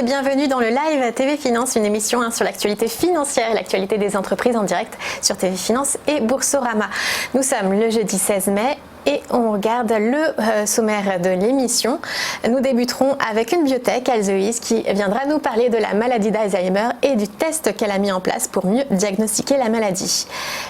et bienvenue dans le Live TV Finance, une émission sur l'actualité financière et l'actualité des entreprises en direct sur TV Finance et Boursorama. Nous sommes le jeudi 16 mai. Et on regarde le sommaire de l'émission. Nous débuterons avec une biotech, Alzeois, qui viendra nous parler de la maladie d'Alzheimer et du test qu'elle a mis en place pour mieux diagnostiquer la maladie.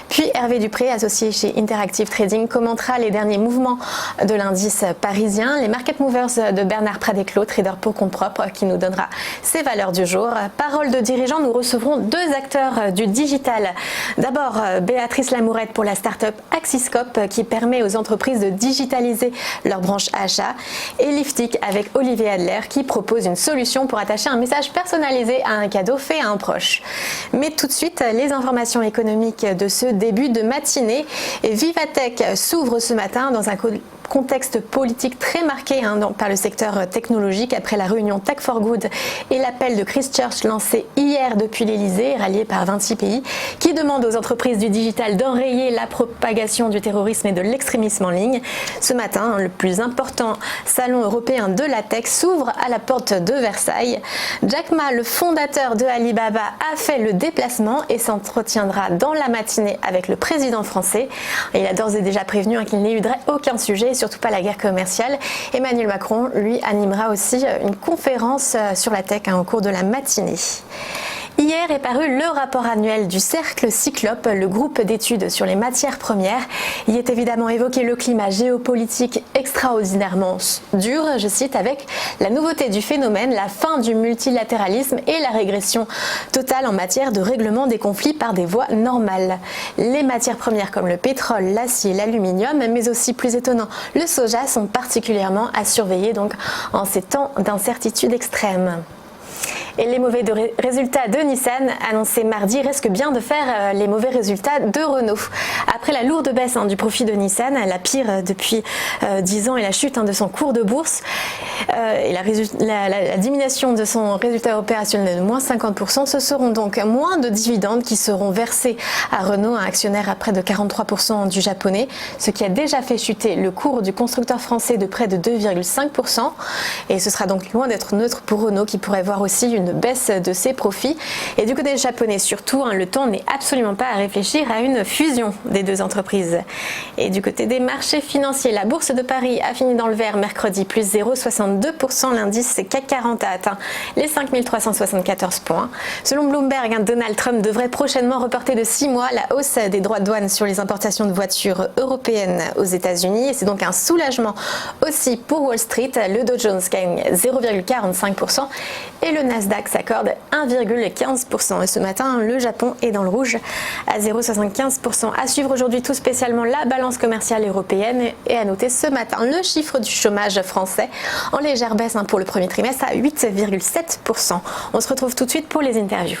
Puis Hervé Dupré, associé chez Interactive Trading, commentera les derniers mouvements de l'indice parisien, les market movers de Bernard Pradeclos, trader pour compte propre, qui nous donnera ses valeurs du jour. Parole de dirigeants, nous recevrons deux acteurs du digital. D'abord, Béatrice Lamourette pour la start-up Axiscope, qui permet aux entreprises de digitaliser leur branche achat, et Liftic avec Olivier Adler qui propose une solution pour attacher un message personnalisé à un cadeau fait à un proche. Mais tout de suite, les informations économiques de ce début de matinée. Vivatech s'ouvre ce matin dans un contexte politique très marqué par le secteur technologique après la réunion Tech for Good et l'appel de Christchurch lancé hier depuis l'Elysée, rallié par 26 pays, qui demande aux entreprises du digital d'enrayer la propagation du terrorisme et de l'extrémisme en ligne. Ce matin, le plus important salon européen de la tech s'ouvre à la porte de Versailles. Jack Ma, le fondateur de Alibaba, a fait le déplacement et s'entretiendra dans la matinée avec le président français. Il a d'ores et déjà prévenu qu'il n'éluderait aucun sujet, surtout pas la guerre commerciale. Emmanuel Macron, lui, animera aussi une conférence sur la tech au cours de la matinée. Hier est paru le rapport annuel du Cercle Cyclope, le groupe d'études sur les matières premières. Il est évidemment évoqué le climat géopolitique extraordinairement dur, je cite, avec la nouveauté du phénomène, la fin du multilatéralisme et la régression totale en matière de règlement des conflits par des voies normales. Les matières premières comme le pétrole, l'acier, l'aluminium, mais aussi plus étonnant, le soja sont particulièrement à surveiller donc en ces temps d'incertitude extrême. Et les mauvais résultats de Nissan annoncés mardi risquent bien de faire les mauvais résultats de Renault. Après la lourde baisse du profit de Nissan, la pire depuis 10 ans et la chute de son cours de bourse et la diminution de son résultat opérationnel de moins 50%, ce seront donc moins de dividendes qui seront versés à Renault, un actionnaire à près de 43% du japonais, ce qui a déjà fait chuter le cours du constructeur français de près de 2,5%. Et ce sera donc loin d'être neutre pour Renault qui pourrait voir aussi une baisse de ses profits. Et du côté japonais surtout, le temps n'est absolument pas à réfléchir à une fusion des deux entreprises. Et du côté des marchés financiers, la bourse de Paris a fini dans le vert mercredi, plus 0,62%. L'indice CAC 40 a atteint les 5374 points. Selon Bloomberg, Donald Trump devrait prochainement reporter de 6 mois la hausse des droits de douane sur les importations de voitures européennes aux États-Unis. Et c'est donc un soulagement aussi pour Wall Street. Le Dow Jones gagne 0,45% et le Nasdaq s'accorde 1,15%. Et ce matin, le Japon est dans le rouge à 0,75%. À suivre aujourd'hui tout spécialement la balance commerciale européenne et à noter ce matin le chiffre du chômage français en légère baisse pour le premier trimestre à 8,7%. On se retrouve tout de suite pour les interviews.